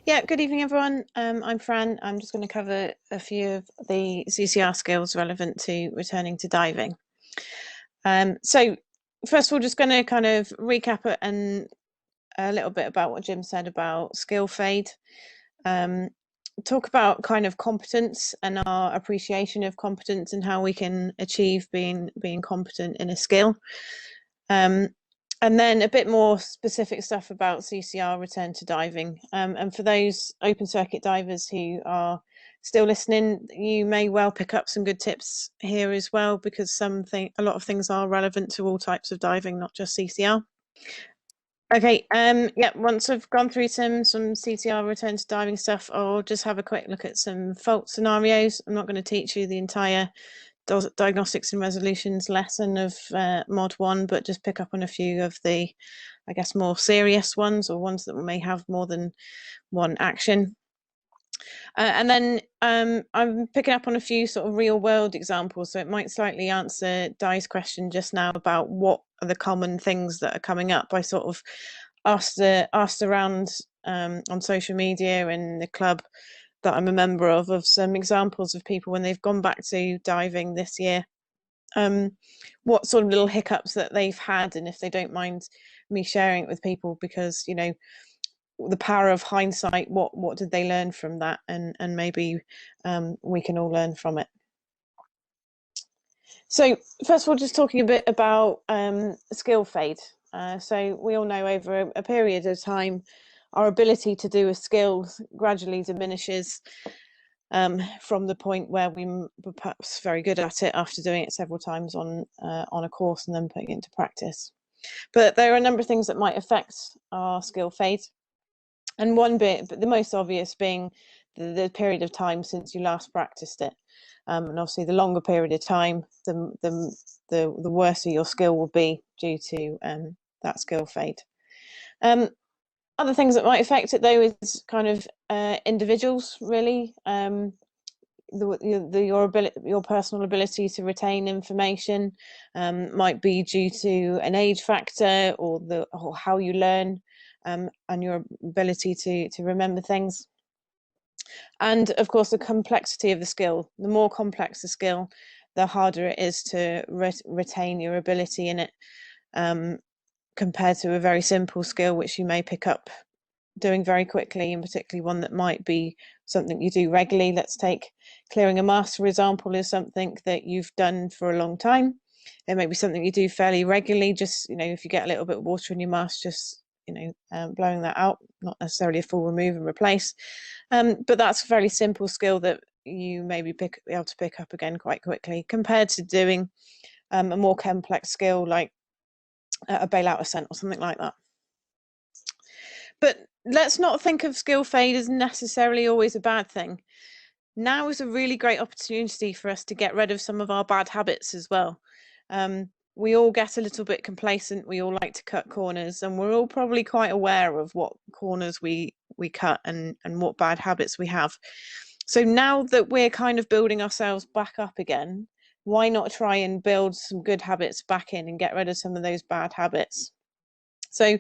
Yeah, good evening, everyone. I'm Fran. I'm just going to cover a few of the CCR skills relevant to returning to diving. So first of all, just going to kind of recap it and a little bit about what Jim said about skill fade. Talk about kind of competence and our appreciation of competence and how we can achieve being competent in a skill. And then a bit more specific stuff about CCR return to diving. And for those open circuit divers who are still listening, you may well pick up some good tips here as well, because a lot of things are relevant to all types of diving, not just CCR. Okay, yeah, once I've gone through some CCR return to diving stuff, I'll just have a quick look at some fault scenarios. I'm not going to teach you the entire diagnostics and resolutions lesson of mod 1, but just pick up on a few of the, I guess, more serious ones, or ones that may have more than one action. And then I'm picking up on a few sort of real world examples, so it might slightly answer Di's question just now about what are the common things that are coming up. I sort of asked around on social media and the club that I'm a member of some examples of people when they've gone back to diving this year, what sort of little hiccups that they've had, and if they don't mind me sharing it with people, because you know, the power of hindsight, what did they learn from that, and maybe we can all learn from it. So first of all, just talking a bit about skill fade. So we all know over a period of time, our ability to do a skill gradually diminishes from the point where we were perhaps very good at it after doing it several times on a course and then putting it into practice. But there are a number of things that might affect our skill fade. And one bit, but the most obvious being the period of time since you last practiced it. And obviously the longer period of time, the worse your skill will be due to that skill fade. Other things that might affect it, though, is kind of individuals, really. Your personal ability to retain information might be due to an age factor, or how you learn, and your ability to remember things. And of course, the complexity of the skill. The more complex the skill, the harder it is to retain your ability in it, compared to a very simple skill which you may pick up doing very quickly, and particularly one that might be something you do regularly. Let's take clearing a mast, for example, is something that you've done for a long time. It may be something you do fairly regularly, just, you know, if you get a little bit of water in your mast, just, you know, blowing that out, not necessarily a full remove and replace. But that's a fairly simple skill that you may be able to pick up again quite quickly, compared to doing a more complex skill like a bailout ascent or something like that. But let's not think of skill fade as necessarily always a bad thing. Now is a really great opportunity for us to get rid of some of our bad habits as well. We all get a little bit complacent. We all like to cut corners, and we're all probably quite aware of what corners we cut and what bad habits we have. So now that we're kind of building ourselves back up again, why not try and build some good habits back in and get rid of some of those bad habits? So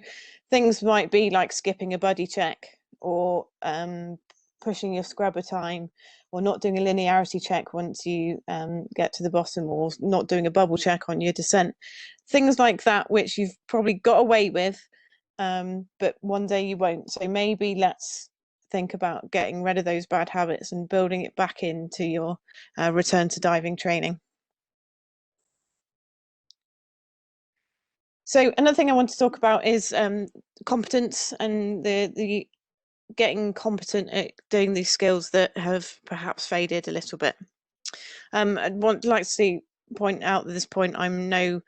things might be like skipping a buddy check, or pushing your scrubber time, or not doing a linearity check once you get to the bottom, or not doing a bubble check on your descent. Things like that, which you've probably got away with, but one day you won't. So maybe let's think about getting rid of those bad habits and building it back into your return to diving training. So another thing I want to talk about is competence, and the getting competent at doing these skills that have perhaps faded a little bit. I'd like to point out at this point, I'm no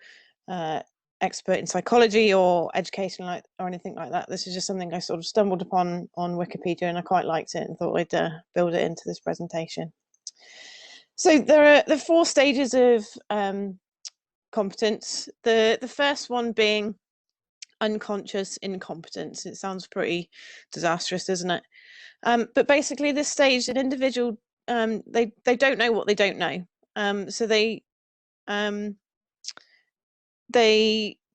expert in psychology or education or anything like that. This is just something I sort of stumbled upon on Wikipedia, and I quite liked it and thought I'd build it into this presentation. So there are the 4 stages of competence. The first one being unconscious incompetence. It sounds pretty disastrous, doesn't it? But basically, this stage, an individual, they don't know what they don't know. So they don't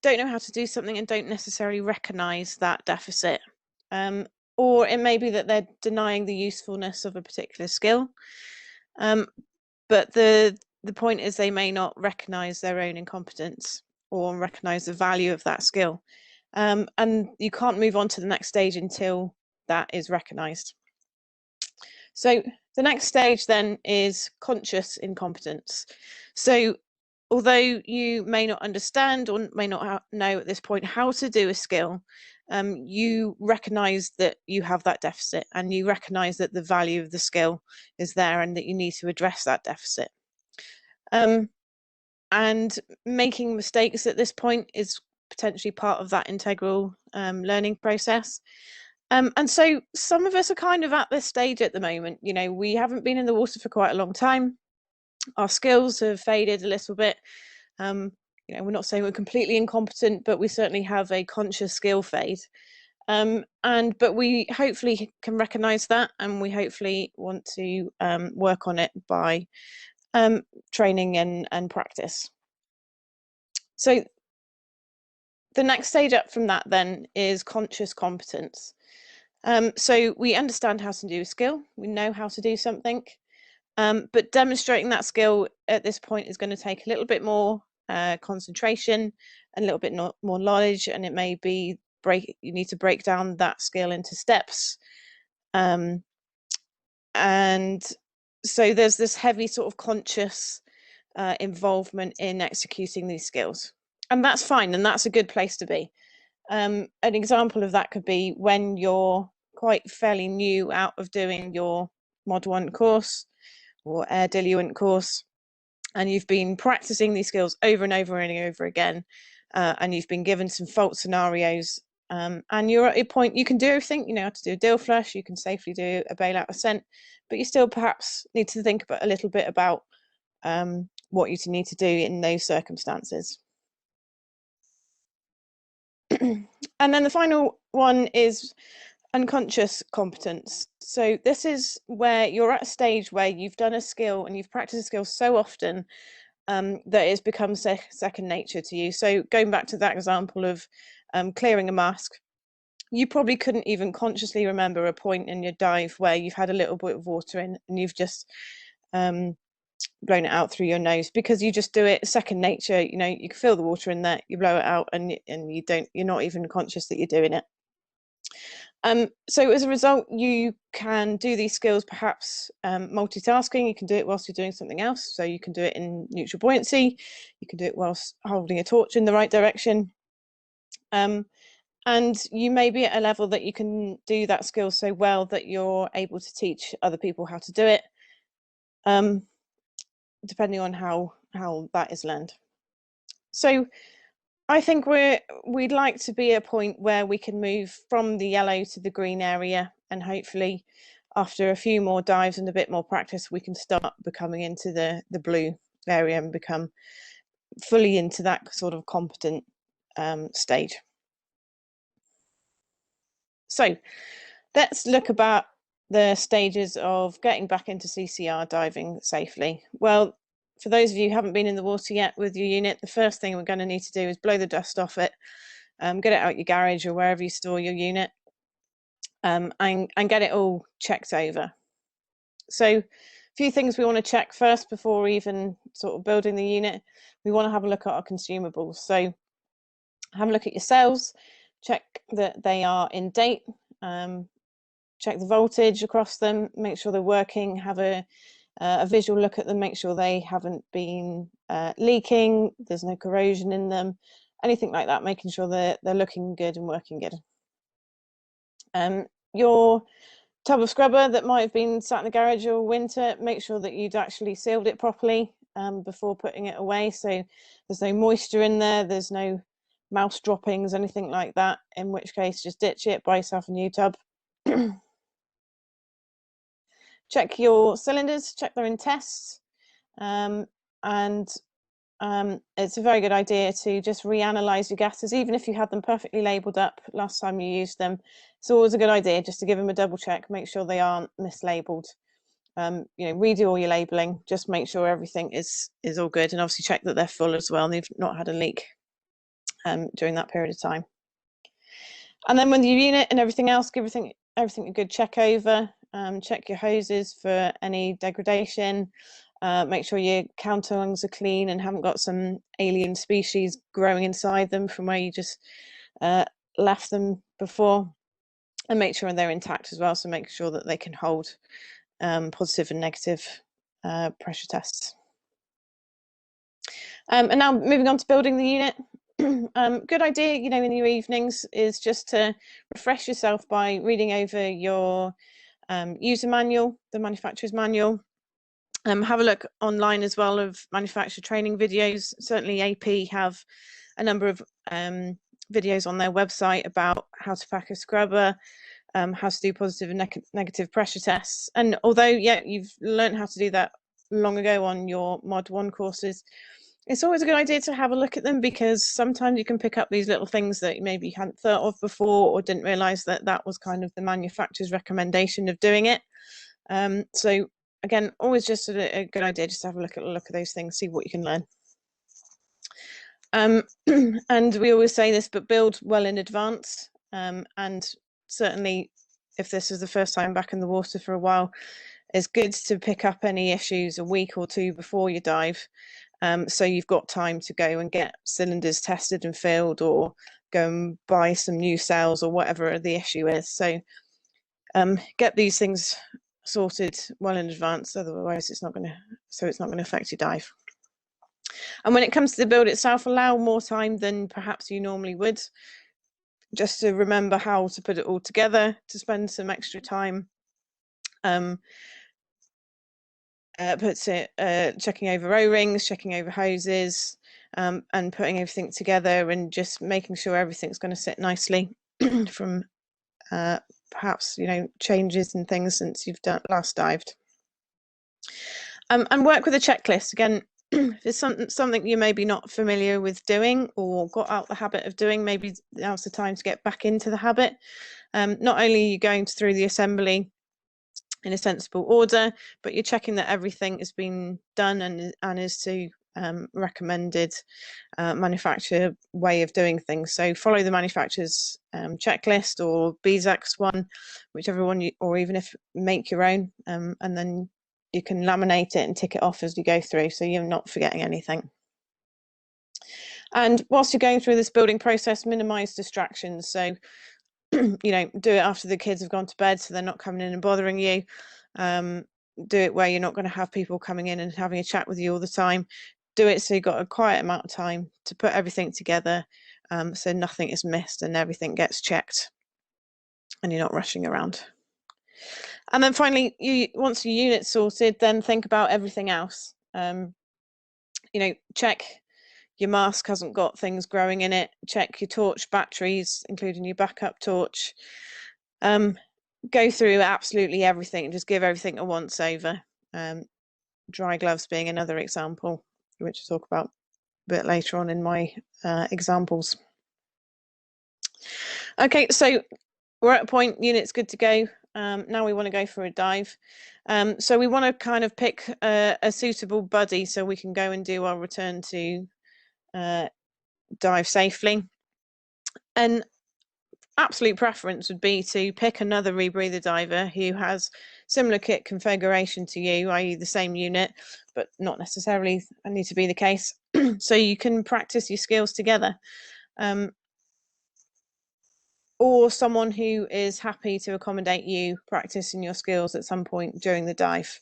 know how to do something and don't necessarily recognize that deficit. or it may be that they're denying the usefulness of a particular skill. But the point is they may not recognise their own incompetence or recognise the value of that skill. And you can't move on to the next stage until that is recognised. So the next stage then is conscious incompetence. So although you may not understand or may not know at this point how to do a skill, you recognise that you have that deficit, and you recognise that the value of the skill is there and that you need to address that deficit. And making mistakes at this point is potentially part of that integral learning process. And so some of us are kind of at this stage at the moment. You know, we haven't been in the water for quite a long time. Our skills have faded a little bit. You know, we're not saying we're completely incompetent, but we certainly have a conscious skill fade. But we hopefully can recognise that, and we hopefully want to work on it by training and practice. So the next stage up from that then is conscious competence. So we understand how to do a skill, we know how to do something, but demonstrating that skill at this point is going to take a little bit more concentration and a little bit more knowledge, and it may be you need to break down that skill into steps. And so there's this heavy sort of conscious involvement in executing these skills, and that's fine, and that's a good place to be. An example of that could be when you're quite fairly new out of doing your Mod 1 course or Air Diluent course, and you've been practicing these skills over and over and over again, and you've been given some fault scenarios, and you're at a point you can do everything. You know how to do a dill flush, you can safely do a bailout ascent, but you still perhaps need to think about a little bit about what you need to do in those circumstances. And then the final one is unconscious competence. So this is where you're at a stage where you've done a skill and you've practiced a skill so often that it's become second nature to you. So going back to that example of clearing a mask, you probably couldn't even consciously remember a point in your dive where you've had a little bit of water in and you've just blown it out through your nose, because you just do it second nature. You know, you can feel the water in there, you blow it out, and you're not even conscious that you're doing it. So as a result, you can do these skills perhaps multitasking. You can do it whilst you're doing something else. So you can do it in neutral buoyancy, you can do it whilst holding a torch in the right direction. And you may be at a level that you can do that skill so well that you're able to teach other people how to do it, depending on how that is learned. So I think we'd like to be at a point where we can move from the yellow to the green area, and hopefully after a few more dives and a bit more practice, we can start becoming into the blue area and become fully into that sort of competent stage. So let's look about the stages of getting back into CCR diving safely. Well, for those of you who haven't been in the water yet with your unit, the first thing we're going to need to do is blow the dust off it, get it out your garage or wherever you store your unit, and get it all checked over. So a few things we want to check first before even sort of building the unit. We want to have a look at our consumables. So have a look at your cells, check that they are in date, check the voltage across them, make sure they're working, have a visual look at them, make sure they haven't been leaking, there's no corrosion in them, anything like that, making sure they're looking good and working good. Your tub of scrubber that might have been sat in the garage all winter, make sure that you'd actually sealed it properly before putting it away, so there's no moisture in there, there's no mouse droppings, anything like that, in which case just ditch it, buy yourself a new tub. Check your cylinders, check they're in tests, and it's a very good idea to just reanalyze your gases, even if you had them perfectly labelled up last time you used them. It's always a good idea just to give them a double check, make sure they aren't mislabelled. You know, redo all your labelling, just make sure everything is all good, and obviously check that they're full as well and they've not had a leak during that period of time. And then with your unit and everything else, give everything everything a good check over. Check your hoses for any degradation. Make sure your counter lungs are clean and haven't got some alien species growing inside them from where you just left them before, and make sure they're intact as well, so make sure that they can hold positive and negative pressure tests. And now moving on to building the unit. Good idea, you know, in your evenings is just to refresh yourself by reading over your user manual, the manufacturer's manual. Have a look online as well of manufacturer training videos. Certainly AP have a number of videos on their website about how to pack a scrubber, how to do positive and negative pressure tests. And although, yeah, you've learned how to do that long ago on your Mod 1 courses, it's always a good idea to have a look at them, because sometimes you can pick up these little things that maybe you hadn't thought of before, or didn't realise that that was kind of the manufacturer's recommendation of doing it. So again, always just a good idea just to have a look at those things, see what you can learn. And we always say this, but build well in advance. And certainly if this is the first time back in the water for a while, it's good to pick up any issues a week or two before you dive. So you've got time to go and get cylinders tested and filled, or go and buy some new cells, or whatever the issue is. So get these things sorted well in advance, otherwise it's not going to affect your dive. And when it comes to the build itself, allow more time than perhaps you normally would, just to remember how to put it all together, to spend some extra time checking over O-rings, checking over hoses, and putting everything together, and just making sure everything's going to sit nicely from perhaps, you know, changes and things since you've last dived. And work with a checklist. Again, if it's something you may be not familiar with doing, or got out the habit of doing, maybe now's the time to get back into the habit. Not only are you going through the assembly in a sensible order, but you're checking that everything has been done and is to recommended manufacturer way of doing things. So follow the manufacturer's checklist, or BSAC's one, whichever one or even if make your own, and then you can laminate it and tick it off as you go through, so you're not forgetting anything. And whilst you're going through this building process, minimize distractions. So you know, do it after the kids have gone to bed, so they're not coming in and bothering you. Do it where you're not going to have people coming in and having a chat with you all the time. Do it so you've got a quiet amount of time to put everything together, so nothing is missed and everything gets checked and you're not rushing around. And then finally, once your unit's sorted, then think about everything else. You know, check your mask hasn't got things growing in it. Check your torch batteries, including your backup torch. Go through absolutely everything and just give everything a once over. Dry gloves being another example, which I'll talk about a bit later on in my examples. Okay, so we're at a point, unit's good to go. Now we want to go for a dive. So we want to kind of pick a suitable buddy so we can go and do our return to dive safely. And absolute preference would be to pick another rebreather diver who has similar kit configuration to you, i.e. the same unit, but not necessarily need to be the case. So you can practice your skills together. Or someone who is happy to accommodate you practicing your skills at some point during the dive.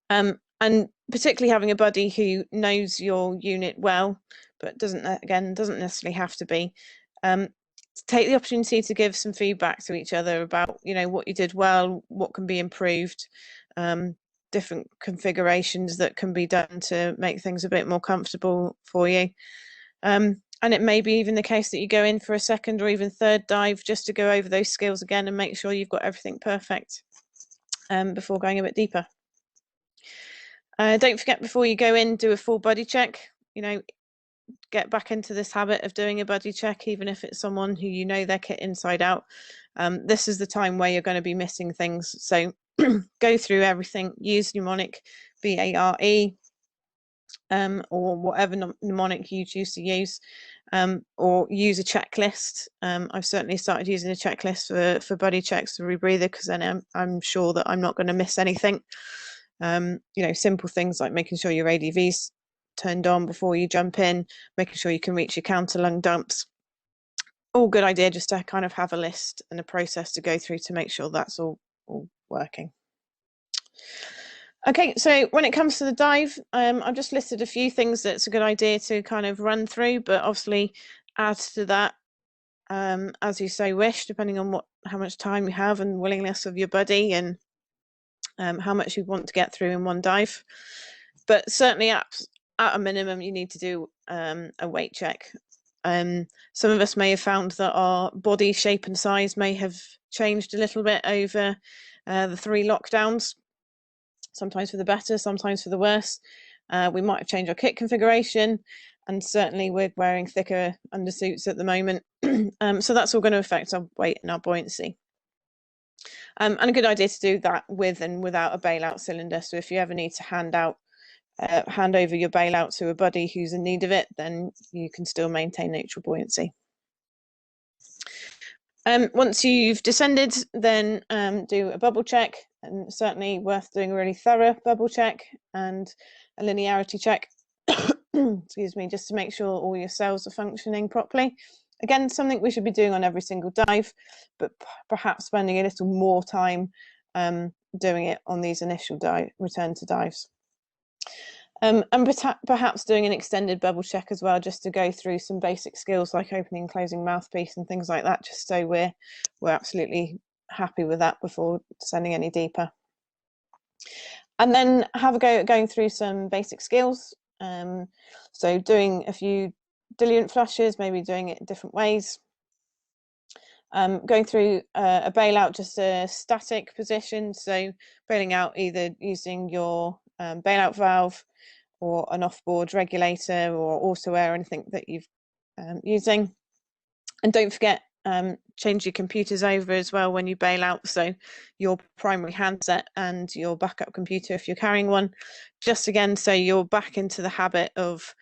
And particularly having a buddy who knows your unit well, but doesn't necessarily have to be. Take the opportunity to give some feedback to each other about, you know, what you did well, what can be improved, different configurations that can be done to make things a bit more comfortable for you. And it may be even the case that you go in for a second or even third dive just to go over those skills again and make sure you've got everything perfect before going a bit deeper. Don't forget, before you go in, do a full body check. You know, get back into this habit of doing a buddy check, even if it's someone who you know their kit inside out. This is the time where you're going to be missing things. So go through everything, use mnemonic BARE, or whatever mnemonic you choose to use, or use a checklist. I've certainly started using a checklist for body checks for rebreather, because then I'm sure that I'm not going to miss anything. You know, simple things like making sure your ADV's turned on before you jump in, making sure you can reach your counter lung dumps. All good idea, just to kind of have a list and a process to go through to make sure that's all working. Okay, so when it comes to the dive, I've just listed a few things that's a good idea to kind of run through, but obviously add to that as you so wish, depending on how much time you have and willingness of your buddy, and how much you want to get through in one dive. But certainly at a minimum, you need to do a weight check. Some of us may have found that our body shape and size may have changed a little bit over the 3 lockdowns, sometimes for the better, sometimes for the worse. We might have changed our kit configuration, and certainly we're wearing thicker undersuits at the moment. So that's all going to affect our weight and our buoyancy. And a good idea to do that with and without a bailout cylinder. So if you ever need to hand over your bailout to a buddy who's in need of it, then you can still maintain neutral buoyancy. Once you've descended, then do a bubble check, and certainly worth doing a really thorough bubble check and a linearity check, excuse me, just to make sure all your cells are functioning properly. Again, something we should be doing on every single dive, but perhaps spending a little more time doing it on these initial return to dives. And perhaps doing an extended bubble check as well, just to go through some basic skills like opening and closing mouthpiece and things like that, just so we're absolutely happy with that before descending any deeper. And then have a go at going through some basic skills. So doing a few diluent flushes, maybe doing it different ways. Going through a bailout, just a static position, so bailing out either using your bailout valve or an off-board regulator or auto air, anything that you've using. And don't forget, change your computers over as well when you bail out, so your primary handset and your backup computer if you're carrying one, just again so you're back into the habit of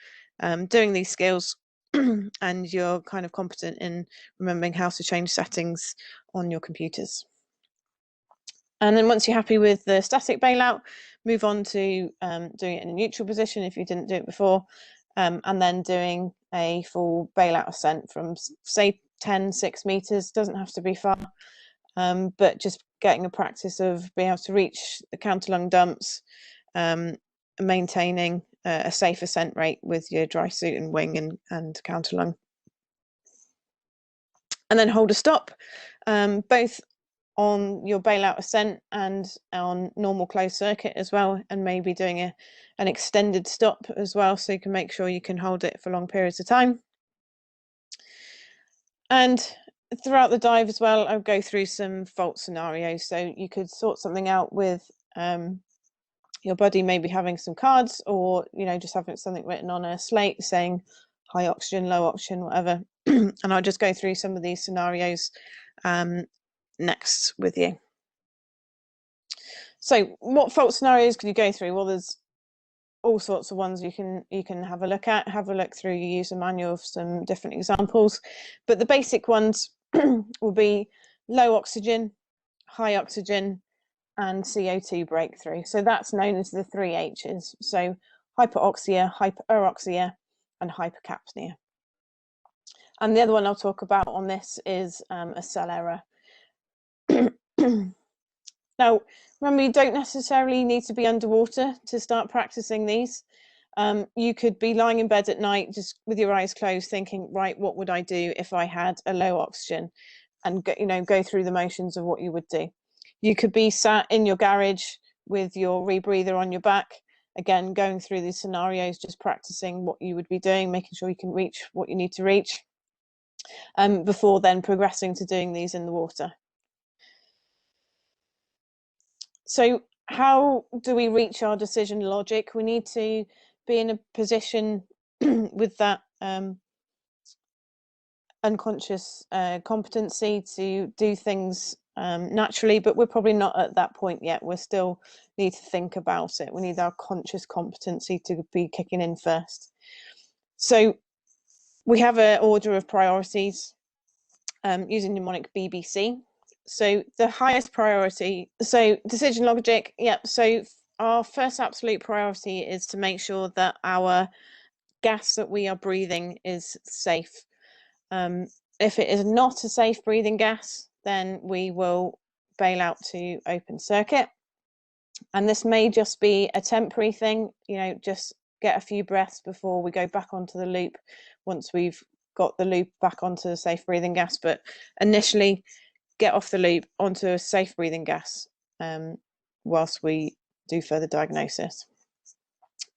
doing these skills and you're kind of competent in remembering how to change settings on your computers. And then once you're happy with the static bailout, move on to doing it in a neutral position if you didn't do it before, and then doing a full bailout ascent from, say, 6 meters, doesn't have to be far, but just getting a practice of being able to reach the counter lung dumps, maintaining a safe ascent rate with your dry suit and wing and counter lung. And then hold a stop, both on your bailout ascent and on normal closed circuit as well, and maybe doing an extended stop as well, so you can make sure you can hold it for long periods of time. And throughout the dive as well, I'll go through some fault scenarios, so you could sort something out with your buddy maybe having some cards, or just having something written on a slate saying high oxygen, low oxygen, whatever. And I'll just go through some of these scenarios next with you. So what fault scenarios can you go through? Well, there's all sorts of ones you can have a look at. Have a look through your user manual of some different examples, but the basic ones will be low oxygen, high oxygen, and CO2 breakthrough. So that's known as the 3 H's. So hyperoxia, hyperoxia, and hypercapnia. And the other one I'll talk about on this is a cell error. Now, remember, you don't necessarily need to be underwater to start practicing these. You could be lying in bed at night just with your eyes closed thinking, right, what would I do if I had a low oxygen? And go through the motions of what you would do. You could be sat in your garage with your rebreather on your back, again, going through these scenarios, just practicing what you would be doing, making sure you can reach what you need to reach, before then progressing to doing these in the water. So how do we reach our decision logic? We need to be in a position with that unconscious competency to do things naturally, but we're probably not at that point yet. We still need to think about it. We need our conscious competency to be kicking in first. So we have an order of priorities using mnemonic BBC. So the highest priority, so decision logic, so our first absolute priority is to make sure that our gas that we are breathing is safe. If it is not a safe breathing gas, then we will bail out to open circuit. And this may just be a temporary thing, just get a few breaths before we go back onto the loop once we've got the loop back onto the safe breathing gas. But initially, get off the loop onto a safe breathing gas whilst we do further diagnosis.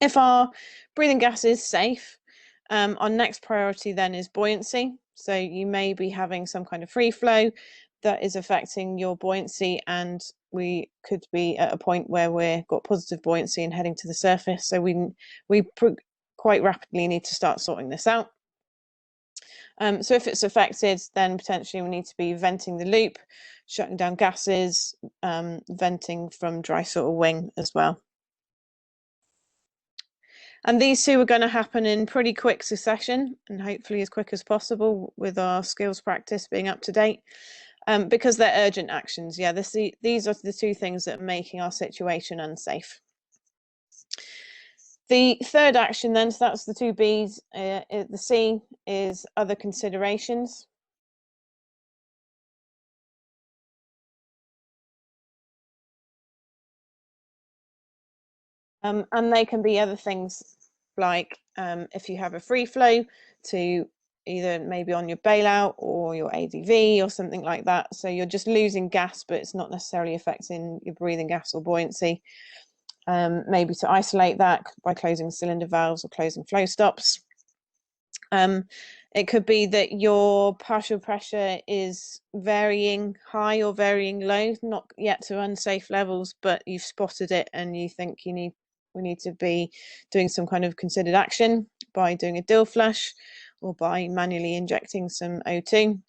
If our breathing gas is safe, our next priority then is buoyancy. So you may be having some kind of free flow that is affecting your buoyancy, and we could be at a point where we've got positive buoyancy and heading to the surface. So we quite rapidly need to start sorting this out. So if it's affected, then potentially we need to be venting the loop, shutting down gases, venting from dry sort of wing as well. And these two are going to happen in pretty quick succession, and hopefully as quick as possible with our skills practice being up to date, because they're urgent actions. These are the two things that are making our situation unsafe. The third action then, so that's the two B's. The C is other considerations. And they can be other things like if you have a free flow, to either maybe on your bailout or your ADV or something like that. So you're just losing gas, but it's not necessarily affecting your breathing gas or buoyancy. Maybe to isolate that by closing cylinder valves or closing flow stops. It could be that your partial pressure is varying high or varying low, not yet to unsafe levels, but you've spotted it and you think we need to be doing some kind of considered action by doing a dill flush or by manually injecting some O2.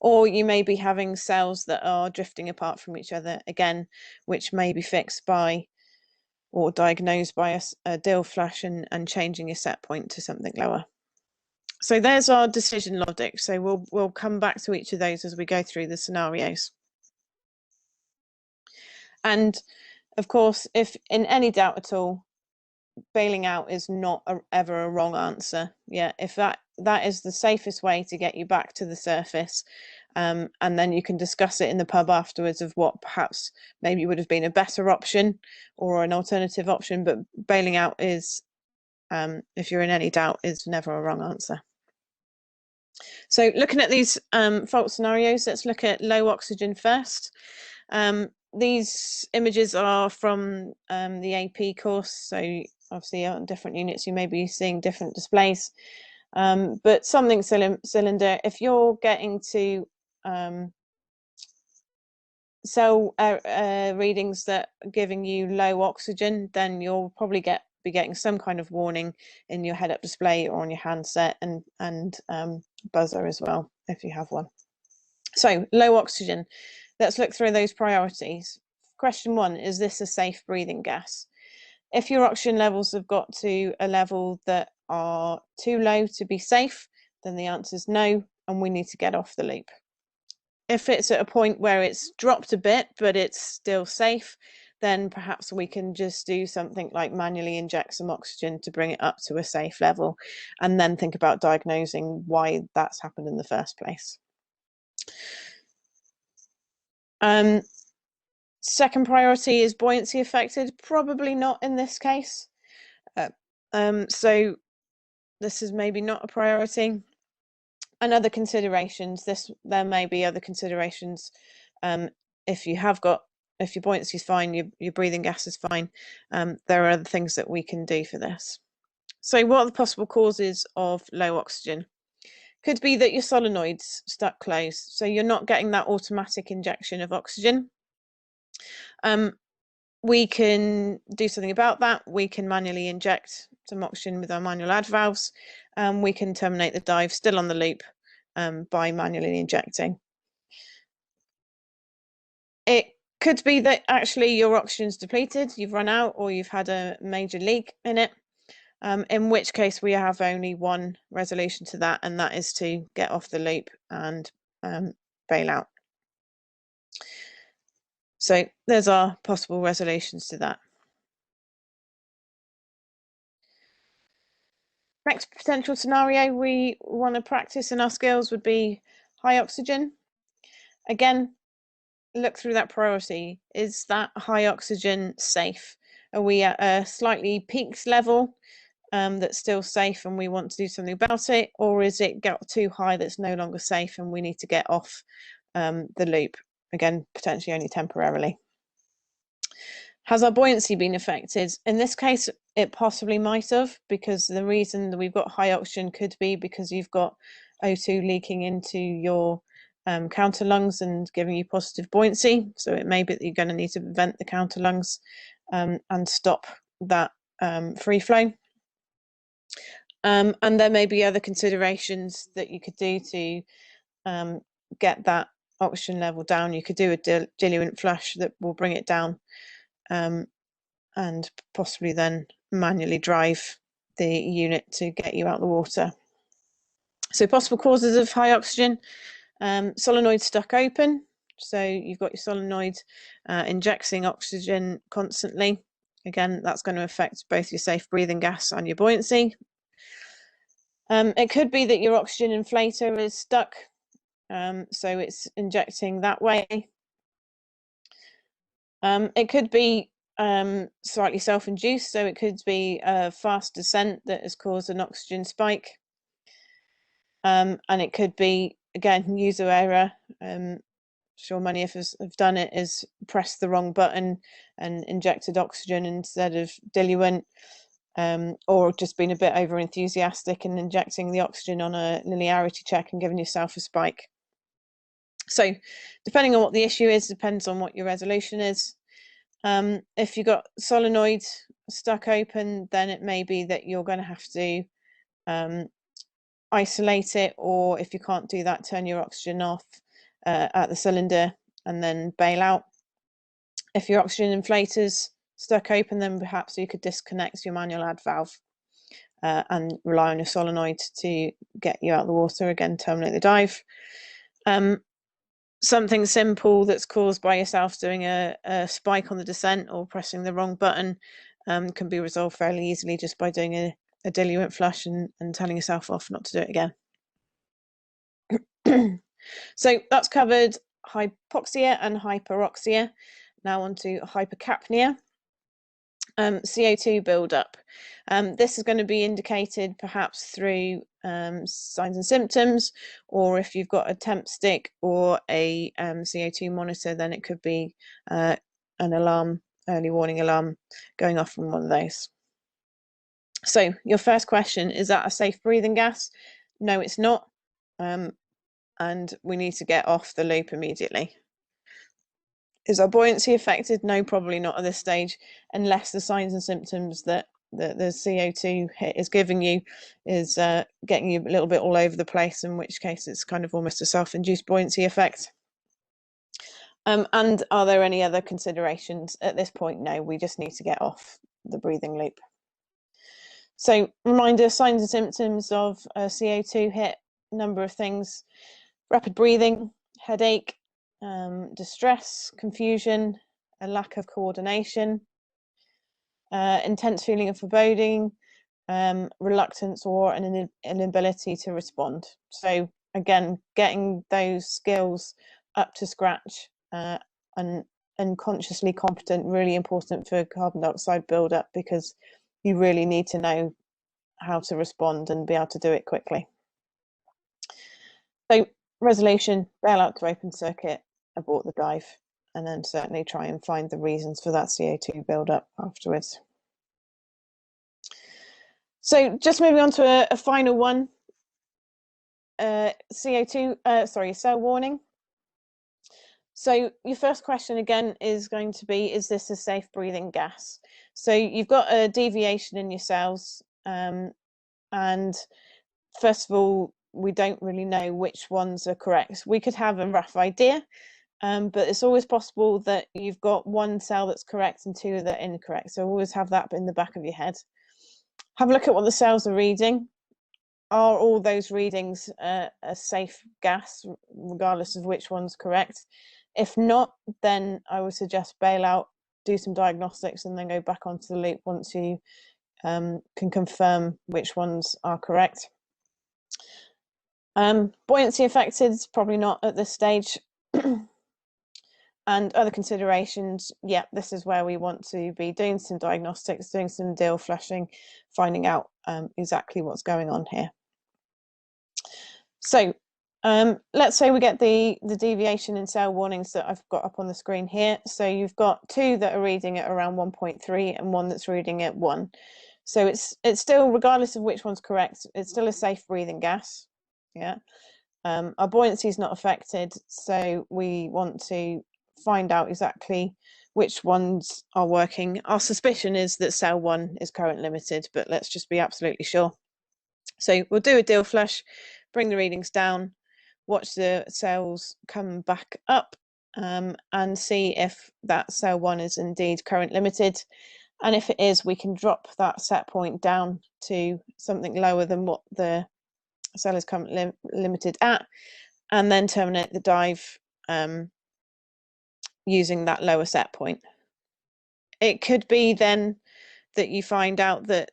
Or you may be having cells that are drifting apart from each other, again, which may be fixed by or diagnosed by a dill flush and changing your set point to something lower. So there's our decision logic. So we'll come back to each of those as we go through the scenarios. And of course, if in any doubt at all, bailing out is not ever a wrong answer. If that is the safest way to get you back to the surface, and then you can discuss it in the pub afterwards of what perhaps maybe would have been a better option or an alternative option. But bailing out is, if you're in any doubt, is never a wrong answer. So looking at these fault scenarios, let's look at low oxygen first. These images are from the AP course, so obviously on different units you may be seeing different displays, but something cylinder, if you're getting to cell readings that are giving you low oxygen, then you'll probably be getting some kind of warning in your head-up display or on your handset, and buzzer as well if you have one. So low oxygen, let's look through those priorities. Question 1, is this a safe breathing gas? If your oxygen levels have got to a level that are too low to be safe, then the answer is no, and we need to get off the loop. If it's at a point where it's dropped a bit, but it's still safe, then perhaps we can just do something like manually inject some oxygen to bring it up to a safe level, and then think about diagnosing why that's happened in the first place. Second priority is buoyancy affected. Probably not in this case. So this is maybe not a priority. And other considerations, there may be other considerations. If your buoyancy is fine, your breathing gas is fine, there are other things that we can do for this. So what are the possible causes of low oxygen? Could be that your solenoid's stuck closed, so you're not getting that automatic injection of oxygen. We can do something about that. We can manually inject some oxygen with our manual add valves. We can terminate the dive still on the loop by manually injecting. It could be that actually your oxygen's depleted, you've run out, or you've had a major leak in it. In which case we have only one resolution to that, and that is to get off the loop and bail out. So there's our possible resolutions to that. Next potential scenario we want to practice in our skills would be high oxygen. Again, look through that priority. Is that high oxygen safe? Are we at a slightly peaked level that's still safe and we want to do something about it, or is it got too high that's no longer safe and we need to get off the loop? Again, potentially only temporarily. Has our buoyancy been affected? In this case, it possibly might have, because the reason that we've got high oxygen could be because you've got O2 leaking into your counter lungs and giving you positive buoyancy. So it may be that you're going to need to vent the counter lungs and stop that free flow. And there may be other considerations that you could do to get that oxygen level down. You could do a diluent flush that will bring it down, and possibly then manually drive the unit to get you out the water. So possible causes of high oxygen: solenoid stuck open. So you've got your solenoid injecting oxygen constantly. Again, that's going to affect both your safe breathing gas and your buoyancy. It could be that your oxygen inflator is stuck, so it's injecting that way. It could be slightly self-induced, so it could be a fast descent that has caused an oxygen spike. And it could be, again, user error. Sure many of us have done it, is pressed the wrong button and injected oxygen instead of diluent, or just been a bit over enthusiastic and injecting the oxygen on a linearity check and giving yourself a spike. So depending on what the issue is, depends on what your resolution is. If you've got solenoid stuck open, then it may be that you're going to have to isolate it, or if you can't do that, turn your oxygen off at the cylinder and then bail out. If your oxygen inflator's stuck open, then perhaps you could disconnect your manual add valve and rely on your solenoid to get you out of the water, again, terminate the dive. Something simple that's caused by yourself doing a spike on the descent or pressing the wrong button can be resolved fairly easily just by doing a diluent flush and telling yourself off not to do it again. So that's covered hypoxia and hyperoxia. Now on to hypercapnia. CO2 buildup. This is going to be indicated perhaps through signs and symptoms, or if you've got a temp stick or a CO2 monitor, then it could be an alarm, early warning alarm going off from one of those. So your first question, is that a safe breathing gas? No, it's not. And we need to get off the loop immediately. Is our buoyancy affected? No, probably not at this stage, unless the signs and symptoms that the CO2 hit is giving you is getting you a little bit all over the place, in which case it's kind of almost a self-induced buoyancy effect. And are there any other considerations? At this point, no, we just need to get off the breathing loop. So reminder, signs and symptoms of a CO2 hit, number of things: rapid breathing, headache, distress, confusion, a lack of coordination, intense feeling of foreboding, reluctance, or an inability to respond. So again, getting those skills up to scratch and consciously competent, really important for carbon dioxide buildup, because you really need to know how to respond and be able to do it quickly. So resolution: bail out to open circuit, abort the dive, and then certainly try and find the reasons for that CO2 buildup afterwards. So just moving on to a final one, cell warning. So your first question again is going to be, is this a safe breathing gas? So you've got a deviation in your cells, and first of all, we don't really know which ones are correct. We could have a rough idea, but it's always possible that you've got one cell that's correct and two that are incorrect. So always have that in the back of your head. Have a look at what the cells are reading. Are all those readings a safe gas, regardless of which one's correct? If not, then I would suggest bail out, do some diagnostics, and then go back onto the loop once you can confirm which ones are correct. Buoyancy affected, probably not at this stage. And other considerations, yeah, this is where we want to be doing some diagnostics, doing some deal flushing, finding out exactly what's going on here. So let's say we get the deviation in cell warnings that I've got up on the screen here. So you've got two that are reading at around 1.3 and one that's reading at 1. So it's still, regardless of which one's correct, it's still a safe breathing gas. Yeah. Our buoyancy is not affected, so we want to find out exactly which ones are working. Our suspicion is that cell 1 is current limited, but let's just be absolutely sure. So we'll do a deal flush, bring the readings down, watch the cells come back up, and see if that cell 1 is indeed current limited. And if it is, we can drop that set point down to something lower than what the cell is currently limited at, and then terminate the dive using that lower set point. It could be then that you find out that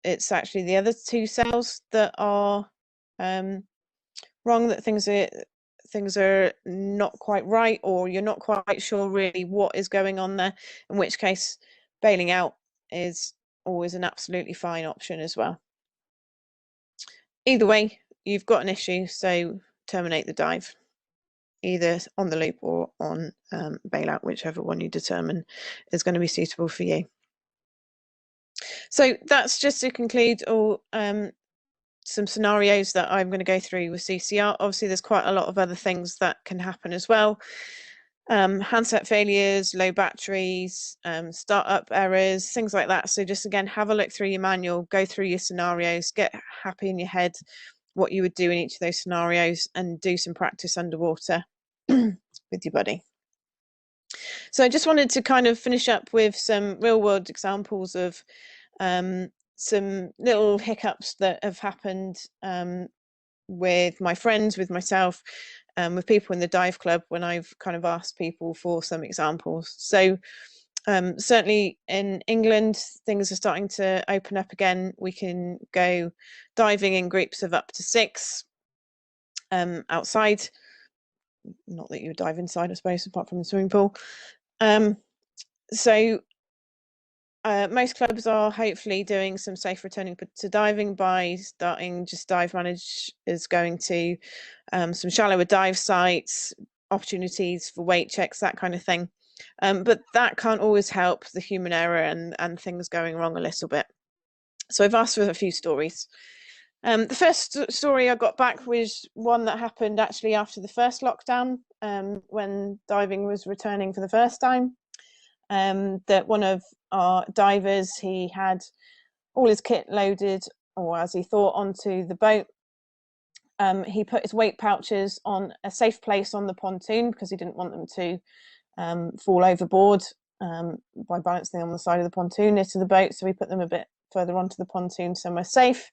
it's actually the other two cells that are wrong, that things are not quite right, or you're not quite sure really what is going on there, in which case bailing out is always an absolutely fine option as well. Either way, you've got an issue, so terminate the dive, either on the loop or on bailout, whichever one you determine is going to be suitable for you. So that's just to conclude all some scenarios that I'm going to go through with CCR. Obviously, there's quite a lot of other things that can happen as well. Handset failures, low batteries, startup errors, things like that. So just again, have a look through your manual, go through your scenarios, get happy in your head what you would do in each of those scenarios, and do some practice underwater with your buddy. So I just wanted to kind of finish up with some real world examples of some little hiccups that have happened with my friends, with myself, with people in the dive club when I've kind of asked people for some examples. So certainly in England, things are starting to open up again. We can go diving in groups of up to 6 outside. Not that you would dive inside, I suppose, apart from the swimming pool. So most clubs are hopefully doing some safe returning to diving by starting, just Dive Manage is going to some shallower dive sites, opportunities for weight checks, that kind of thing. But that can't always help the human error and things going wrong a little bit. So I've asked for a few stories. The first story I got back was one that happened actually after the first lockdown, when diving was returning for the first time. That one of our divers, he had all his kit loaded, or as he thought, onto the boat. He put his weight pouches on a safe place on the pontoon because he didn't want them to fall overboard by balancing on the side of the pontoon near to the boat. So we put them a bit further onto the pontoon somewhere safe.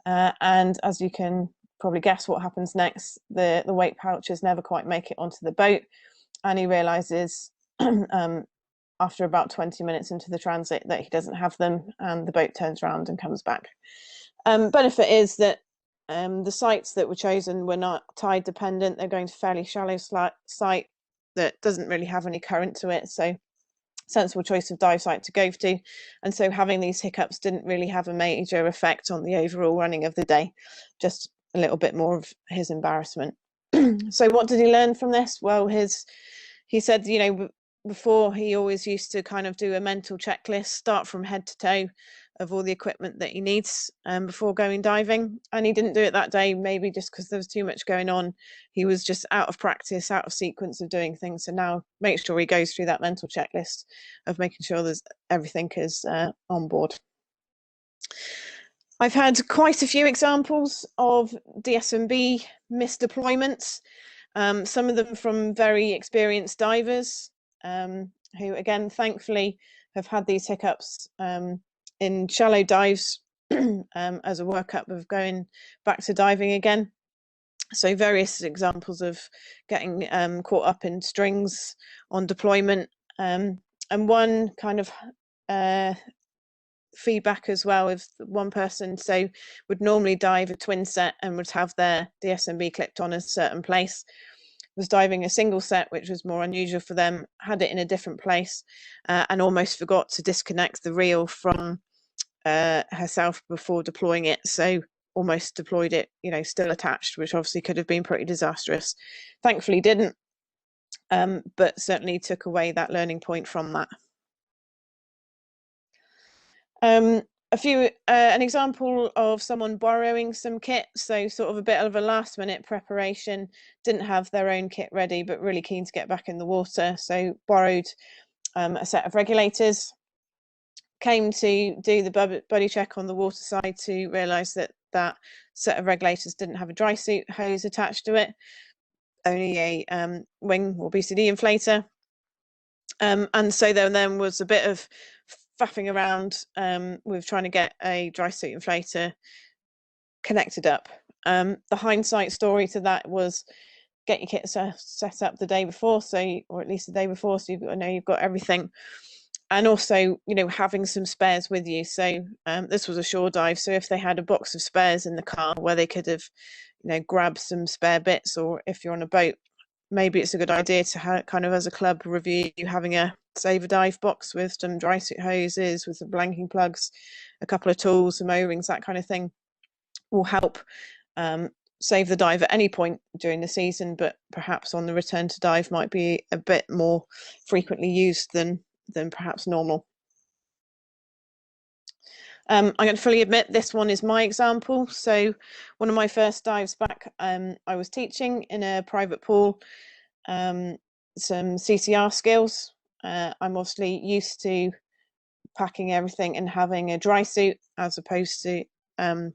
And as you can probably guess what happens next, the weight pouches never quite make it onto the boat, and he realizes after about 20 minutes into the transit that he doesn't have them, and the boat turns around and comes back. Benefit is that the sites that were chosen were not tide dependent. They're going to fairly shallow site that doesn't really have any current to it, so sensible choice of dive site to go to. And so having these hiccups didn't really have a major effect on the overall running of the day, just a little bit more of his embarrassment. So what did he learn from this? Well, he said, you know, before he always used to kind of do a mental checklist, start from head to toe of all the equipment that he needs before going diving, and he didn't do it that day, maybe just because there was too much going on. He was just out of practice, out of sequence of doing things. So now make sure he goes through that mental checklist of making sure there's everything is on board. I've had quite a few examples of DSMB misdeployments. Some of them from very experienced divers who, again, thankfully have had these hiccups in shallow dives as a workup of going back to diving again. So various examples of getting caught up in strings on deployment, and one kind of feedback as well of one person would normally dive a twin set and would have their DSMB clipped on a certain place, was diving a single set, which was more unusual for them, had it in a different place, and almost forgot to disconnect the reel from herself before deploying it, so almost deployed it, you know, still attached, which obviously could have been pretty disastrous. Thankfully didn't, but certainly took away that learning point from that. An example of someone borrowing some kit, so sort of a bit of a last minute preparation, didn't have their own kit ready but really keen to get back in the water, so borrowed a set of regulators, came to do the buddy check on the water side to realise that that set of regulators didn't have a dry suit hose attached to it, only a wing or BCD inflator, and so then was a bit of faffing around with trying to get a dry suit inflator connected up. The hindsight story to that was get your kit set up the day before, or at least the day before, so you've got everything. And also, you know, having some spares with you. So this was a shore dive, so if they had a box of spares in the car where they could have, you know, grabbed some spare bits, or if you're on a boat, maybe it's a good idea to kind of as a club review having a save a dive box with some dry suit hoses, with some blanking plugs, a couple of tools, some O-rings, that kind of thing will help save the dive at any point during the season, but perhaps on the return to dive might be a bit more frequently used than perhaps normal. I'm going to fully admit this one is my example. So one of my first dives back, I was teaching in a private pool some CCR skills. I'm obviously used to packing everything and having a dry suit as opposed to a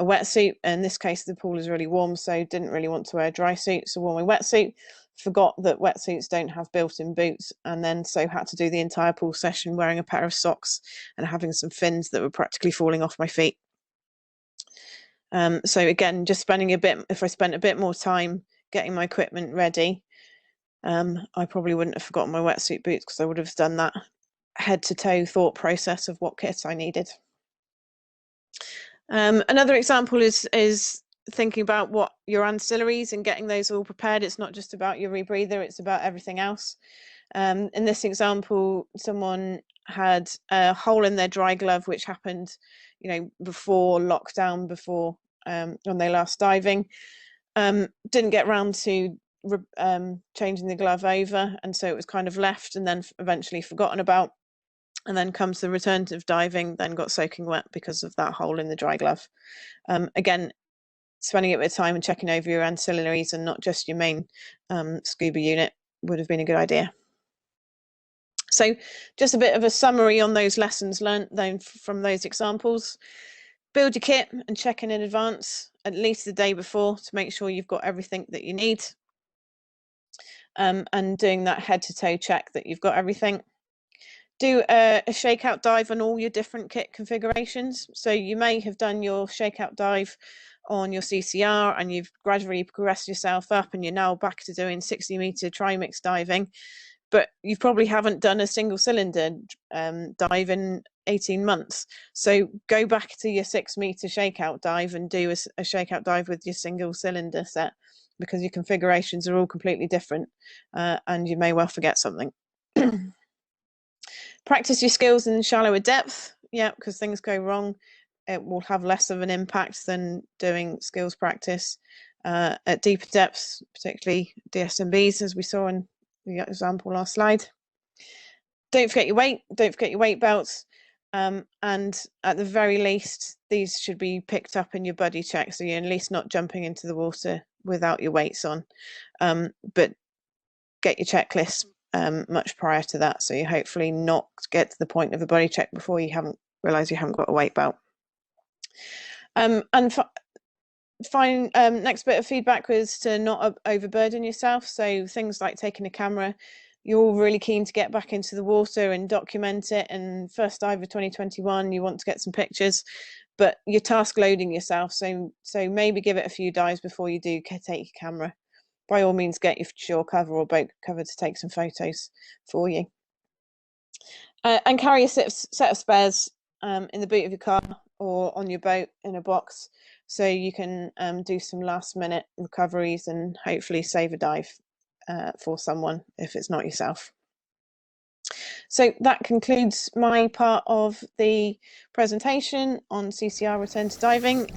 wetsuit. In this case, the pool is really warm, so didn't really want to wear a dry suit, so wore my wetsuit. Forgot that wetsuits don't have built-in boots, and then so had to do the entire pool session wearing a pair of socks and having some fins that were practically falling off my feet. So again, just if I spent a bit more time getting my equipment ready, I probably wouldn't have forgotten my wetsuit boots, because I would have done that head to toe thought process of what kit I needed. Another example is thinking about what your ancillaries and getting those all prepared. It's not just about your rebreather, it's about everything else. In this example, someone had a hole in their dry glove, which happened, you know, before lockdown, before when they last diving. Didn't get round to changing the glove over, and so it was kind of left and then eventually forgotten about. And then comes the return of diving, then got soaking wet because of that hole in the dry glove. Again, spending a bit of time and checking over your ancillaries and not just your main scuba unit would have been a good idea. So just a bit of a summary on those lessons learned then from those examples. Build your kit and check in advance, at least the day before, to make sure you've got everything that you need. And doing that head to toe check that you've got everything. Do a shakeout dive on all your different kit configurations. So you may have done your shakeout dive on your CCR and you've gradually progressed yourself up and you're now back to doing 60-meter trimix diving, but you probably haven't done a single cylinder dive in 18 months. So go back to your 6-meter shakeout dive and do a shakeout dive with your single cylinder set, because your configurations are all completely different and you may well forget something. Practice your skills in shallower depth, because things go wrong. It will have less of an impact than doing skills practice at deeper depths, particularly DSMBs, as we saw in the example last slide. Don't forget your weight, don't forget your weight belts, and at the very least, these should be picked up in your buddy check, so you're at least not jumping into the water without your weights on, but get your checklist much prior to that, so you hopefully not get to the point of a body check before you haven't realised you haven't got a weight belt. And next bit of feedback was to not overburden yourself. So things like taking a camera, you're all really keen to get back into the water and document it. And first dive of 2021, you want to get some pictures, but you're task loading yourself. So maybe give it a few dives before you do take your camera. By all means, get your shore cover or boat cover to take some photos for you. And carry a set of spares in the boot of your car or on your boat in a box, so you can do some last minute recoveries and hopefully save a dive for someone if it's not yourself. So that concludes my part of the presentation on CCR return to diving.